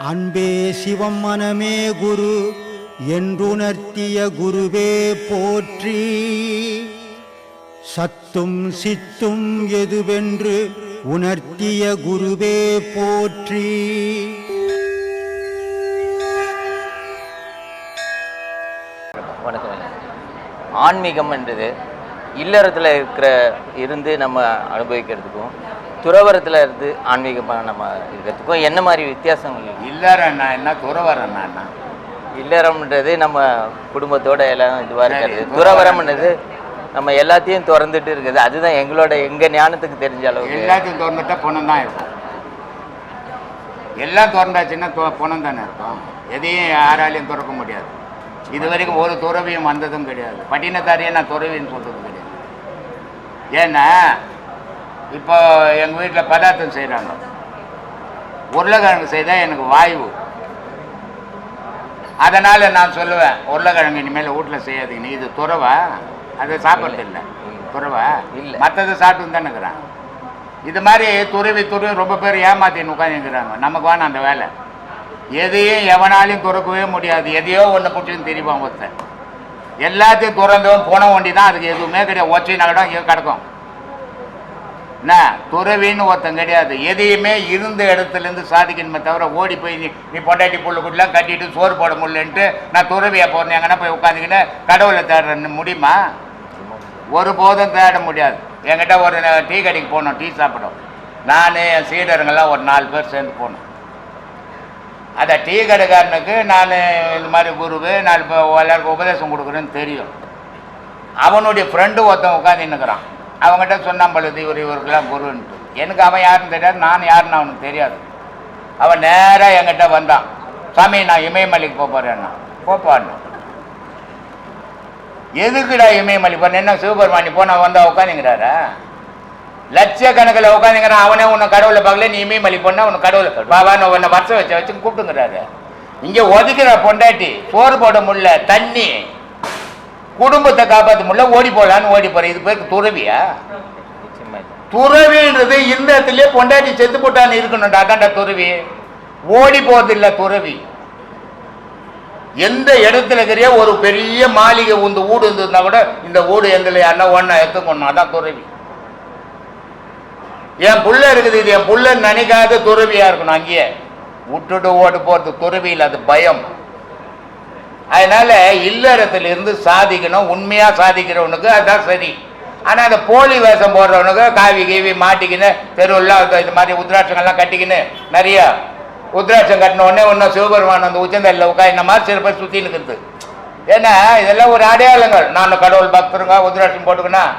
அன்பே சிவம் மனமே குரு என்றுணர்த்திய குருவே போற்றி. சத்தும் சித்தும் எதுவென்று உணர்த்திய குருவே போற்றி. வணக்கம். ஆன்மீகம் என்றது இல்லறத்தில் இருந்து நம்ம அனுபவிக்கிறதுக்கும் துறவரத்தில் இருந்து ஆன்மீகமாக நம்ம இருக்கிறதுக்கும் என்ன மாதிரி வித்தியாசங்கள்? இல்லறன்னா என்ன, துறவரன்னா என்ன? இல்லறம்ன்றது நம்ம குடும்பத்தோட எல்லாம் இதுவாக இருக்கிறது. துறவரம்ன்றது நம்ம எல்லாத்தையும் திறந்துட்டு இருக்குது. அதுதான் எங்கள் ஞானத்துக்கு தெரிஞ்ச அளவுக்கு. எல்லாத்தையும் திறந்துட்டா பணம் தான் இருக்கும். எல்லாம் திறந்தாச்சுன்னா பணம் தானே இருக்கும். எதையும் யாராலையும் திறக்க முடியாது. இது வரைக்கும் ஒரு துறவியும் வந்ததும் கிடையாது. பட்டினத்தாரியே நான் துறவின்னு சொல்கிறது கிடையாது. ஏன்னா இப்போ எங்கள் வீட்டில் பதார்த்தம் செய்கிறாங்க. உருளைக்கிழங்கு செய்தால் எனக்கு வாய்வு. அதனால் நான் சொல்லுவேன், உருளைக்கிழங்கு இனிமேல் வீட்டில் செய்யாதீங்க. இது துறவா? அதை சாப்பிட்றது இல்லை. துறவா இல்லை, மற்றது சாப்பிட்டு தானே இருக்கிறான். இது மாதிரி துறவி ரொம்ப பேர் ஏமாத்தின்னு உட்காந்துக்கிறாங்க. நமக்கு வேணும் அந்த வேலை. எதையும் எவனாலையும் துறக்கவே முடியாது. எதையோ ஒன்று பிடிச்சின்னு தெரியுவான் ஒருத்தன். எல்லாத்தையும் துறந்தவன் போன வண்டி தான். அதுக்கு எதுவுமே கிடையாது. ஒச்சைனா கூட இங்கே கிடக்கும். என்ன துறவின்னு ஒருத்தன் கிடையாது. எதையுமே இருந்த இடத்துலேருந்து சாதிக்கணுமே தவிர ஓடி போய் நீ பொண்டாட்டி புள்ளுக்குள்ளலாம் கட்டிட்டு சோறு போட முடியலன்ட்டு நான் துறவியாக போகிறேன் எங்கன்னா போய் உட்காந்துக்கின்னு கடவுளை தேடுறேன்னு முடியுமா? ஒரு போதும் தேட முடியாது. என்கிட்ட ஒரு டீ கடைக்கு போனோம், டீ சாப்பிட்டோம். நான் என் சீடருங்கெல்லாம் ஒரு 4 பேர் சேர்ந்து போனோம். அந்த டீ கடைக்காரனுக்கு நான் இந்த மாதிரி குருவு 4 எல்லாருக்கும் உபதேசம் கொடுக்குறேன்னு தெரியும். அவனுடைய ஃப்ரெண்டு ஒருத்தன் உட்காந்துன்னுக்கிறான். அவங்ககிட்ட சொன்னாம்பழுது இவருக்கெல்லாம் குருன்ட்டு. எனக்கு அவன் யாருன்னு தெரியாது, நான் யாருன்னு அவனுக்கு தெரியாது. அவன் நேராக என்கிட்ட வந்தான். சாமி, நான் இமயமலைக்கு போகிறேன்னா. போப்பான்னு. எதுக்குடா இமயமலை போன? என்ன சிவபெருமானி போன வந்தால் உட்காந்துங்கிறாரா? லட்சக்கணக்கில் உட்காந்துங்கிறான். அவனே உன்னை கடவுளை பார்க்கல, நீ இமயமலை போனால் உன்னை கடவுளை பாபான்னு உன்னை வருஷம் வச்சு கூப்பிட்டுங்கிறாரு. இங்கே ஒதுக்கிற பொண்டாட்டி சோறு போட முடியல, தண்ணி குடும்பத்தை காப்பாற்ற முடியல, ஓடி போடலான்னு ஓடி போற. இது பேருக்கு துறவியா? துறவின்றது இந்த இடத்துல பொண்டாட்டி செத்து போட்டான்னு இருக்கணும்டா. அதான்டா துறவி. ஓடி போறது இல்லை துறவி. எந்த இடத்துல இருக்கிற ஒரு பெரிய மாளிகை இந்த வீடு இருந்ததுன்னா கூட இந்த வீடு எந்த யாருன்னா ஒன்னா எடுத்துக்கணும். அதான் துறவி. என் புள்ள இருக்குது, இது என் புள்ள நினைக்காத துறவியா இருக்கணும். அங்கேயே விட்டுட்டு ஓடி போறது துறவி இல்லை, அது பயம். அதனால இல்லறத்துல இருந்து சாதிக்கணும். உண்மையா சாதிக்கிறவனுக்கு அதுதான் சரி. ஆனா அந்த போலி வேஷம் போடுறவனுக்கு காவி கீவி மாட்டிக்கின்னு தெருவெல்லாம் இது மாதிரி உத்ராட்சங்கள்லாம் கட்டிக்கின்னு நிறைய உத்ராட்சம் கட்டின உடனே ஒன்றும் சிவபெருமான் அந்த உச்சந்தல்ல உட்காந்து இந்த மாதிரி சில பேர் சுற்றி நிற்கிறது. ஏன்னா இதெல்லாம் ஒரு அடையாளங்கள். நான் கடவுள் பக்தருங்க உத்ராட்சம் போட்டுக்கணும்.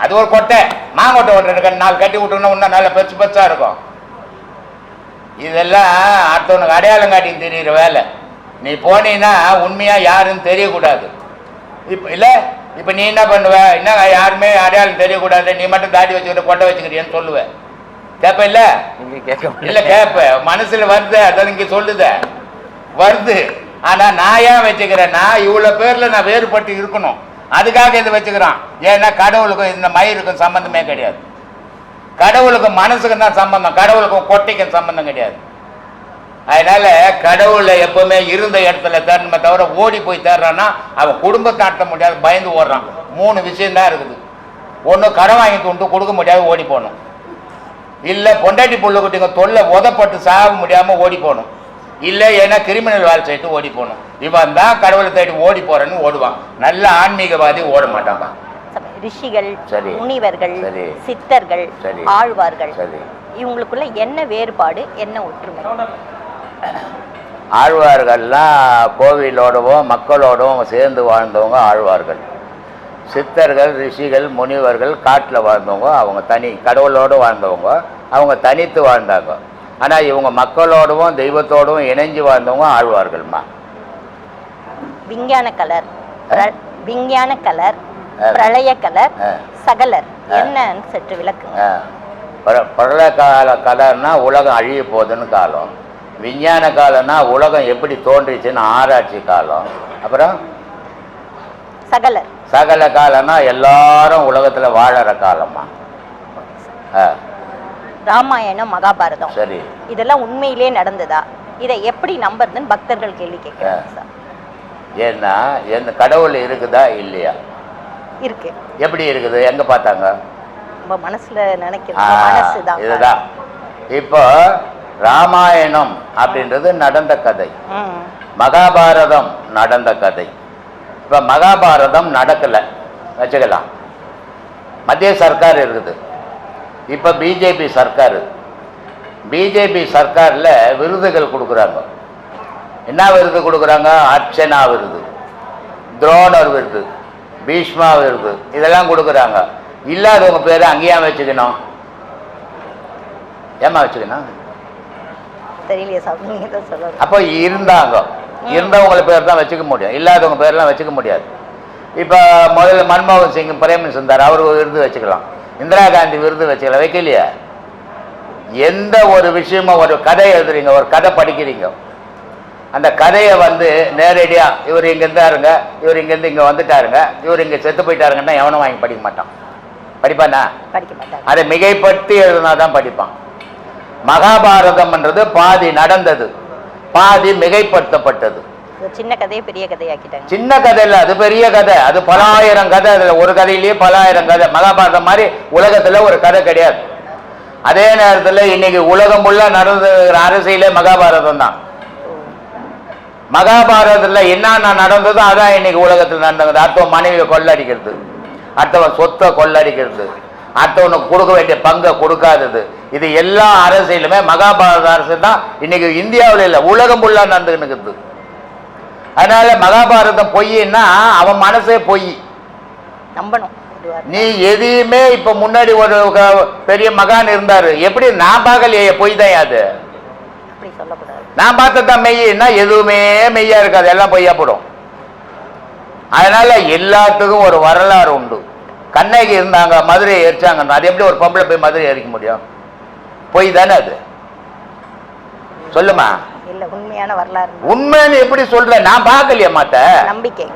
அது ஒரு கொட்டை, மாங்கொட்டை ஒன்று 4 கட்டி விட்டுக்கணும், இன்னும் நல்லா பெருசு பெருசாக இருக்கும். இதெல்லாம் அடுத்தவனுக்கு அடையாளம் காட்டின்னு தெரிகிற வேலை. நீ போனீன்னா உண்மையாக யாருன்னு தெரியக்கூடாது. இப்போ இல்லை, இப்போ நீ என்ன பண்ணுவ? என்ன யாருமே அடையாளம் தெரியக்கூடாது, நீ மட்டும் தாடி வச்சுக்கிற கொட்டை வச்சுக்கிறியன்னு சொல்லுவேன். கேட்ப? இல்லை இல்லை கேட்ப. மனசில் வருது, அதான் இங்கே சொல்லுத வருது. ஆனால் நான் ஏன் வச்சுக்கிறேன்னா இவ்வளோ பேரில் நான் வேறுபட்டு இருக்கணும், அதுக்காக இதை வச்சுக்கிறான். ஏன்னா கடவுளுக்கும் இந்த மயிருக்கும் சம்பந்தமே கிடையாது. கடவுளுக்கும் மனசுக்கும் தான் சம்பந்தம், கடவுளுக்கும் கொட்டைக்கும் சம்பந்தம் கிடையாது. அதனால கடவுளை எப்பவுமே இருந்த இடத்துல தேடணுமே தவிர ஓடி போய் தேடுறான்னா அவன் குடும்பத்தை நடத்த முடியாது, பயந்து ஓடுறான். 3 விஷயம்தான் இருக்குது. ஒன்று கடன் வாங்கி கொண்டு கொடுக்க முடியாது, ஓடி போகணும். இல்லை பொண்டாட்டி புள்ள குட்டிங்க தொல்லை உதப்பட்டு சாக முடியாமல் ஓடி போகணும். இல்லை ஏன்னா கிரிமினல் வேலை செய்யிட்டு ஓடி போகணும். இவன் தான் கடவுளை தேடி ஓடி போறேன்னு ஓடுவான். நல்ல ஆன்மீகவாதி ஓட மாட்டான். ரிஷிகள், முனிவர்கள், சித்தர்கள், ஆழ்வார்கள், இவங்களுக்குள்ள என்ன வேறுபாடு, என்ன ஒற்றுமை? ஆழ்வார்கள்லாம் கோவிலோடவும் மக்களோடவும் சேர்ந்து வாழ்ந்தவங்க ஆழ்வார்கள். சித்தர்கள், ரிஷிகள், முனிவர்கள் காட்டில் வாழ்ந்தவங்க, அவங்க தனி கடவுளோடு வாழ்ந்தவங்க, அவங்க தனித்து வாழ்ந்தாங்க. ஆனால் இவங்க மக்களோடவும் தெய்வத்தோடவும் இணைஞ்சு வாழ்ந்தவங்க ஆழ்வார்கள்மா. விஞ்ஞான கலர், பிரளய கலர், சகலர் என்னன்னு சற்று விளக்குங்க. பிரளய கலர்னா உலகம் அழிய போகுதுன்னு காலம். விஞ்ஞான காலம்னா உலகம் எப்படி தோன்றிச்சுன்னு ஆராய்ச்சி காலம். அப்புறம் சகல காலம்னா எல்லாரும் உலகத்தில் வாழற காலமா. ராமாயணம், மகாபாரதம், சரி, இதெல்லாம் உண்மையிலே நடந்ததா? இதை எப்படி நம்புறதுன்னு பக்தர்கள் கேள்வி கேட்கிறாங்க சார். ஏன்னா என்ன கடவுள் இருக்குதா இல்லையா? இருக்கு. எப்படி இருக்குது? எங்க பார்த்தாங்க? நம்ம மனசுல நினைக்கிறது மனசுதான். இதுதான். இப்போ ராமாயணம் அப்படின்றது நடந்த கதை, மகாபாரதம் நடந்த கதை. இப்போ மகாபாரதம் நடக்கலை வச்சுக்கலாம். மத்திய சர்க்கார் இருக்குது, இப்போ பிஜேபி சர்க்கார். பிஜேபி சர்க்காரில் விருதுகள் கொடுக்குறாங்க. என்ன விருது கொடுக்குறாங்க? அர்ச்சனா விருது, துரோணர் விருது, பீஷ்மா விருது, இதெல்லாம் கொடுக்குறாங்க. இல்லாதவங்க பேர் அங்கேயா வச்சுக்கணும்? ஏமா வச்சுக்கணும்? தெரியலையே சார், நீங்க தான் சொல்லணும். அப்போ இருந்தவங்கள பேர் தான் வச்சுக்க முடியும், இல்லாதவங்க பேர்லாம் வச்சுக்க முடியாது. இப்போ முதல்ல மன்மோகன் சிங் பிரைம் மினிஸ்டர் இருந்தார், அவர் விருது வச்சுக்கலாம். இந்திரா காந்தி விருது வச்சுக்கலாம், வைக்கலையா? எந்த ஒரு விஷயமும், ஒரு கதை எழுதுறீங்க, ஒரு கதை படிக்கிறீங்க, அந்த கதையை நேரடியாக இவர் இங்கேருந்து இருங்க, இவர் இங்கேருந்து இங்கே வந்துட்டாருங்க, இவர் இங்கே செத்து போயிட்டாருங்கன்னா எவனும் வாங்கி படிக்க மாட்டான். படிப்பானா? படிக்க மாட்டான். அதை மிகைப்படுத்தி எழுதினா தான் படிப்பான். மகாபாரதம்ன்றது பாதி நடந்தது, பாதி மிகைப்படுத்தப்பட்டது. சின்ன கதையை பெரிய கதையாக்கிட்டாங்க. சின்ன கதை இல்லை, அது பெரிய கதை, அது பல ஆயிரம் கதை. அதில் ஒரு கதையிலேயே பல ஆயிரம் கதை. மகாபாரதம் மாதிரி உலகத்தில் ஒரு கதை கிடையாது. அதே நேரத்தில் இன்னைக்கு உலகம் ஃபுல்லாக நடந்த அரசியலே மகாபாரதம் தான். மகாபாரதத்தில் என்னென்ன நடந்ததோ அதான் இன்னைக்கு உலகத்தில் நடந்தது. அடுத்தவன் மனைவியை கொள்ளடிக்கிறது, அடுத்தவன் சொத்தை கொள்ளடிக்கிறது, அடுத்தவனுக்கு கொடுக்க வேண்டிய பங்கை கொடுக்காதது, இது எல்லா அரசியலுமே மகாபாரத அரசு தான் இன்னைக்கு இந்தியாவில் இல்லை, உலகம் ஃபுல்லாக நடந்துக்கிட்டு இருக்குது. அதனால மகாபாரதம் பொய்ன்னா அவன் மனசே பொய், நம்பணும். நீ எதையுமே இப்ப முன்னாடி ஒரு பெரிய மகான் இருந்தாரு, எப்படி நான் பார்க்கலையே, பொய் தான் அது. நான் பார்த்ததான் மெய்னா எதுவுமே மெய்யா இருக்காது, எல்லாம் பொய்யா போடும். அதனால எல்லாத்துக்கும் ஒரு வரலாறு உண்டு. கண்ணகி இருந்தாங்க, மதுரையை எரிச்சாங்க, அது எப்படி ஒரு பொம்பளை போய் மதுரையை எரிக்க முடியும்? பொய் தானே அது, சொல்லுமா? இல்ல, உண்மையான வரலாறு. உண்மைன்னு எப்படி சொல்ற? நான் பார்க்கலையே மாட்ட. நம்பிக்கை,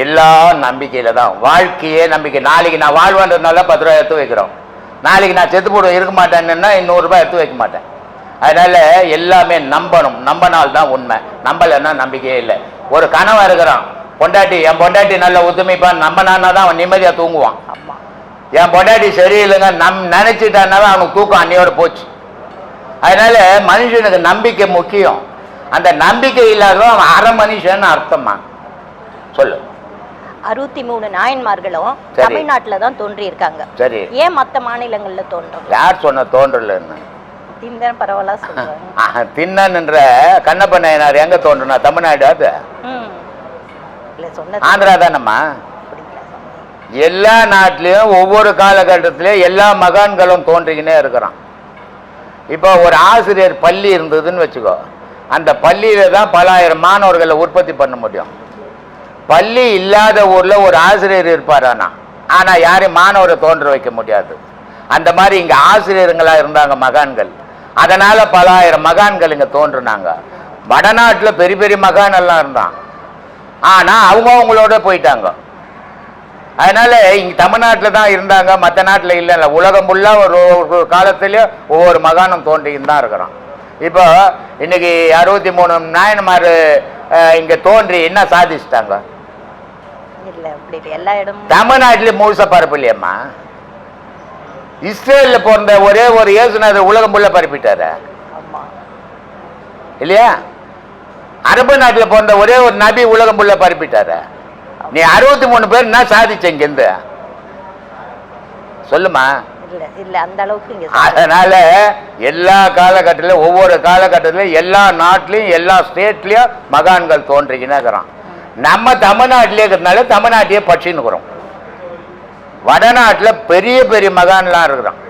எல்லாம் நம்பிக்கையில தான். வாழ்க்கையே நம்பிக்கை. நாளைக்கு நான் வாழ்வேன்றதுனால 10 ரூபாய் எடுத்து வைக்கிறோம், நாளைக்கு நான் செத்து போட இருக்க மாட்டேன்னா 200 ரூபாய் எடுத்து வைக்க மாட்டேன். அதனால எல்லாமே நம்பணும், நம்பினால் தான் உண்மை, நம்பலைன்னா நம்பிக்கையே இல்லை. ஒரு கனவா இருக்கிறான், பொண்டாட்டி, என் பொண்டாட்டி நல்ல ஒத்துமைப்பான் நம்பினான்னா தான் அவன் நிம்மதியா தூங்குவான். என் பொண்டாட்டி சரியில்லைங்க நினைச்சிட்டானாவே அவனுக்கு தூக்கம் அன்னையோட போச்சு. அதனால மனுஷனுக்கு நம்பிக்கை முக்கியம். அந்த நம்பிக்கை இல்லாதவன் அவன் அரை மனுஷன்னு அர்த்தமா? சொல்லு. 63 நாயன்மார்களும் தமிழ்நாட்டுல தான் தோன்றி இருக்காங்க. சரி, ஏன் மற்ற மாநிலங்கள்ல தோன்றும்? யார் சொன்ன தோன்றலன்னு? திண்ணன் பரவலா சொல்றாங்க. திண்ணன் என்ற கண்ணப்ப நாயனார் எங்க தோன்றுனா? தமிழ்நாடு. அது ஆந்திரா தானம்மா. எல்லா நாட்டிலையும் ஒவ்வொரு காலகட்டத்திலையும் எல்லா மகான்களும் தோன்றிக்கினே இருக்கிறான். இப்போ ஒரு ஆசிரியர் பள்ளி இருந்ததுன்னு வச்சுக்கோ, அந்த பள்ளியில தான் பல ஆயிரம் மாணவர்களை உற்பத்தி பண்ண முடியும். பள்ளி இல்லாத ஊர்ல ஒரு ஆசிரியர் இருப்பார், ஆனா யாரையும் மாணவரை தோன்ற வைக்க முடியாது. அந்த மாதிரி இங்க ஆசிரியர்களா இருந்தாங்க மகான்கள், அதனால பல ஆயிரம் மகான்கள் இங்க தோன்றுனாங்க. வடநாட்டுல பெரிய பெரிய மகான் எல்லாம் இருந்தான், ஆனா அவங்களோட போயிட்டாங்க. அதனால இங்க தமிழ்நாட்டில் தான் இருந்தாங்க, மற்ற நாட்டில் இல்லை. உலகம் ஃபுல்லா ஒரு காலத்திலேயே ஒவ்வொரு மகானும் தோன்றின்னு தான் இருக்கிறான். இப்போ இன்னைக்கு 63 நாயன்மார் இங்க தோன்றி என்ன சாதிச்சிட்டாங்க? தமிழ்நாட்டிலே முழுசா பரப்பு இல்லையம்மா. இஸ்ரேல்ல பிறந்த ஒரே ஒரு இயேசுநாதர் உலகம் ஃபுல்லா பரப்பிட்டாரு இல்லையா? அரபு நாட்டில் பிறந்த ஒரே ஒரு நபி உலகம் ஃபுல்லா பரப்பிட்டாரு. நீ 63 பேர் என்ன சாதிச்ச இங்கிருந்து? சொல்லுமா? அதனால எல்லா காலகட்டத்திலும் ஒவ்வொரு காலகட்டத்திலும் எல்லா நாட்டிலையும் எல்லா ஸ்டேட்லயும் மகான்கள் தோன்றிக்கின்னு இருக்கிறான். நம்ம தமிழ்நாட்டிலே இருக்கிறதுனால தமிழ்நாட்டையே பட்சின்னு இருக்கிறோம். வடநாட்டில் பெரிய பெரிய மகான்லாம் இருக்கிறான்,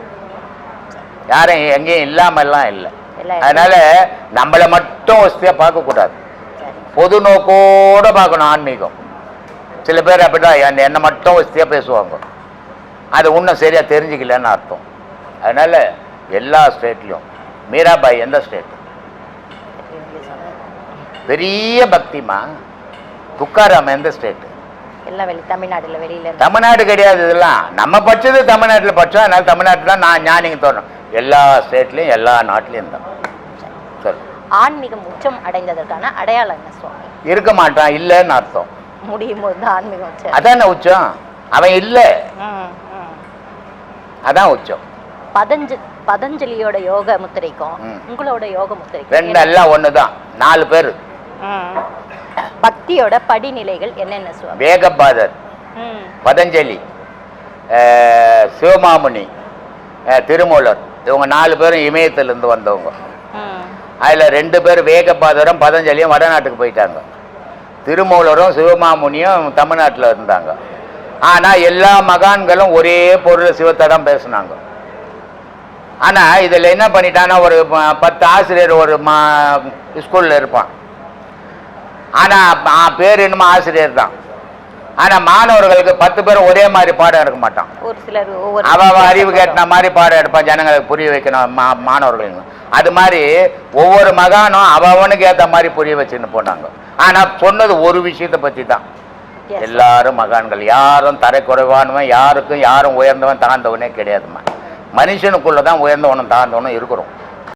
யாரும் எங்கேயும் இல்லாமல்லாம் இல்லை. அதனால நம்மளை மட்டும் வசதியா பார்க்க கூடாது, பொது நோக்கோட பார்க்கணும் ஆன்மீகம். சில பேர் அப்படிதான் என்னை மட்டும் வசதியா பேசுவாங்க, அது இன்னும் சரியா தெரிஞ்சுக்கலன்னு அர்த்தம். அதனால எல்லா ஸ்டேட்லையும் மீராபாய் எந்த ஸ்டேட்? பெரிய பக்திமா. துக்காராம் எந்த ஸ்டேட்? தமிழ்நாடுல. வெளியில தமிழ்நாடு கிடையாது, இதெல்லாம் நம்ம படிச்சது தமிழ்நாட்டில் படிச்சோம். அதனால தமிழ்நாட்டில் நான் ஞானிங்க தோணும். எல்லா ஸ்டேட்லையும் எல்லா நாட்டிலையும் தான். சரி. ஆன்மீகம் உச்சம் அடைந்ததற்கான அடையாளம் என்ன சுவாமி? இருக்க மாட்டான், இல்லைன்னு அர்த்தம். முடியும் போது தான் ஆன்மீகம் உச்சம். அதான உச்சம். அவன் இல்லை, ம், ம். அதான் உச்சம். பதஞ்சலியோட யோக முத்திரைக்கும் உங்களோட யோக முத்திரைக்கும் ரெண்டு எல்லாம் ஒண்ணுதான், 4 பேர். பக்தியோட படிநிலைகள் என்னென்ன சுவாமி? வேகபாதர், பதஞ்சலி, சிவமாமுனி, திருமூலர், இவங்க 4 பேரும் இமயத்திலிருந்து வந்தவங்க. அதில் 2 பேர் வேகபாதரும் பதஞ்சலியும் வடநாட்டுக்கு போயிட்டாங்க. திருமூலரும் சிவமாமுனியும் தமிழ்நாட்டில் இருந்தாங்க. ஆனால் எல்லா மகான்களும் ஒரே பொருள் சிவத்தை தான் பேசுனாங்க. ஆனால் இதில் என்ன பண்ணிட்டான்னா, ஒரு 10 ஆசிரியர் ஒரு ஸ்கூலில் இருப்பான். ஆனால் பேர் என்னமோ ஆசிரியர் தான். ஆனால் மாணவர்களுக்கு 10 பேர் ஒரே மாதிரி பாடம் எடுக்க மாட்டான். ஒரு சிலர் அவ அறிவு கேட்ட மாதிரி பாடம் எடுப்பான், ஜனங்களுக்கு புரிய வைக்கணும் மாணவர்களுக்கு. அது மாதிரி ஒவ்வொரு மகானும் அவனுக்கு ஏற்ற மாதிரி புரிய வச்சுன்னு போனாங்க. ஆனால் சொன்னது ஒரு விஷயத்தை பற்றி தான். எல்லாரும் மகான்கள், யாரும் தரை குறைவானவன், யாரும் உயர்ந்தவன் தாழ்ந்தவனே கிடையாதுமா. மனுஷனுக்குள்ளே தான் உயர்ந்தவனும் தாழ்ந்தவனும் இருக்கிறோம்.